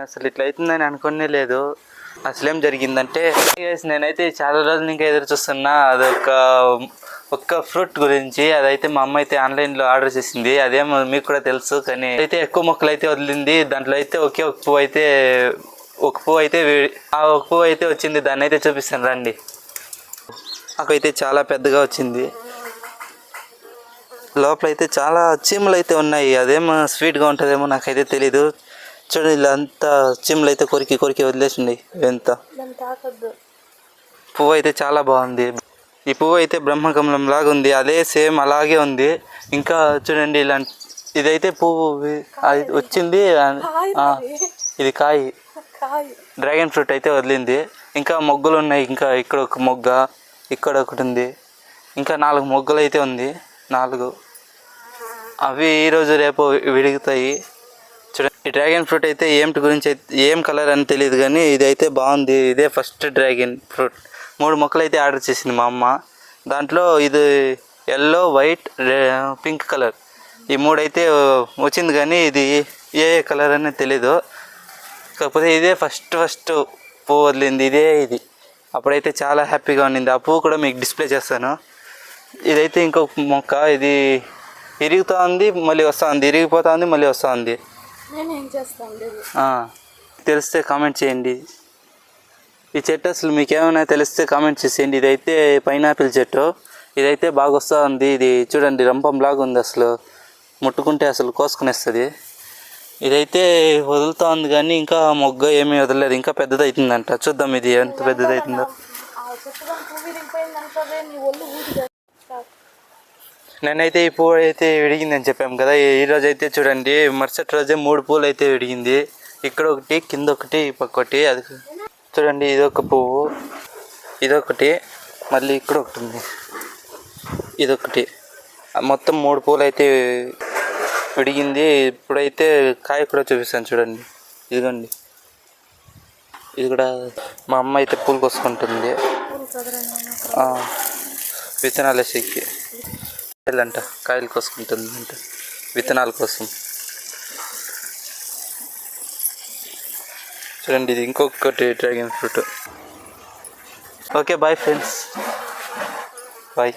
అసలు ఇట్లా అవుతుందని అనుకునే లేదు. అసలేం జరిగిందంటే నేనైతే చాలా రోజులు ఇంకా ఎదురు చూస్తున్నా ఒక్క ఫ్రూట్ గురించి. అదైతే మా అమ్మ అయితే ఆన్లైన్లో ఆర్డర్ చేసింది. అదేమో మీకు కూడా తెలుసు, కానీ అయితే ఎక్కువ మొక్కలు అయితే వదిలింది. దాంట్లో అయితే ఒక పువ్వు అయితే ఒక పువ్వు అయితే వచ్చింది. దాన్ని అయితే చూపిస్తాను రండి. నాకైతే చాలా పెద్దగా వచ్చింది. లోపల అయితే చాలా చీమలు అయితే ఉన్నాయి. అదేమో స్వీట్గా ఉంటుందేమో నాకైతే తెలీదు. చూడండి, ఇలా అంతా చీమలు అయితే కొరికి వదిలేసింది. ఎంత పువ్వు అయితే చాలా బాగుంది. ఈ పువ్వు అయితే బ్రహ్మకమలం లాగా ఉంది. అదే సేమ్ అలాగే ఉంది. ఇంకా చూడండి, ఇదైతే పువ్వు వచ్చింది. ఇది కాయ డ్రాగన్ ఫ్రూట్ అయితే వదిలింది. ఇంకా మొగ్గలు ఉన్నాయి. ఇంకా ఇక్కడ ఒక మొగ్గ, ఇక్కడ ఒకటి ఉంది. ఇంకా 4 మొగ్గలు అయితే ఉంది. 4 అవి ఈరోజు రేపు విడుగుతాయి. చూడండి, ఈ డ్రాగన్ ఫ్రూట్ అయితే ఏమిటి గురించి ఏం కలర్ అని తెలియదు, కానీ ఇదైతే బాగుంది. ఇదే ఫస్ట్ డ్రాగన్ ఫ్రూట్. 3 మొక్కలు అయితే ఆర్డర్ చేసింది మా అమ్మ. దాంట్లో ఇది ఎల్లో, వైట్, పింక్ కలర్, ఈ 3 అయితే వచ్చింది. కానీ ఇది ఏ కలర్ అనేది తెలీదు. కాకపోతే ఇదే ఫస్ట్ పువ్వు వదిలింది. ఇది అప్పుడైతే చాలా హ్యాపీగా ఉండింది. ఆ పువ్వు కూడా మీకు డిస్ప్లే చేస్తాను. ఇదైతే ఇంకొక మొక్క. ఇది ఇరుగుతూ ఉంది, మళ్ళీ వస్తూ ఉంది, ఇరిగిపోతూ ఉంది, మళ్ళీ వస్తూ ఉంది. తెలిస్తే కామెంట్ చేయండి. ఈ చెట్టు అసలు మీకు ఏమైనా తెలిస్తే కామెంట్ చేసేయండి. ఇదైతే పైనాపిల్ చెట్టు. ఇదైతే బాగా వస్తూ ఉంది. ఇది చూడండి, రంపంలాగా ఉంది. అసలు ముట్టుకుంటే అసలు కోసుకునేస్తుంది. ఇదైతే వదులుతూ ఉంది, కానీ ఇంకా మొగ్గ ఏమీ వదలలేదు. ఇంకా పెద్దదవుతుందంట. చూద్దాం ఇది ఎంత పెద్దదవుతుందో. నేనైతే ఈ పువ్వు అయితే విడిగిందని చెప్పాము కదా. ఈరోజు అయితే చూడండి, మరుసటి రోజే 3 పూలు అయితే విడిగింది. ఇక్కడ ఒకటి, కింద ఒకటి, ఈ పక్క ఒకటి. అది చూడండి, ఇదొక పువ్వు, ఇదొకటి, మళ్ళీ ఇక్కడ ఒకటి ఉంది, ఇదొకటి. మొత్తం 3 పూలు అయితే విడిగింది. ఇప్పుడైతే కాయ కూడా చూపిస్తాను చూడండి. ఇదిగోండి, ఇది కూడా మా అమ్మ అయితే పూలు కోసుకుంటుంది. విత్తనాలు వేసేకి అంట, కాయలు కోసుకుంటుంది అంట విత్తనాల కోసం. చూడండి, ఇది ఇంకొకటి dragon fruit. Okay, bye friends, bye.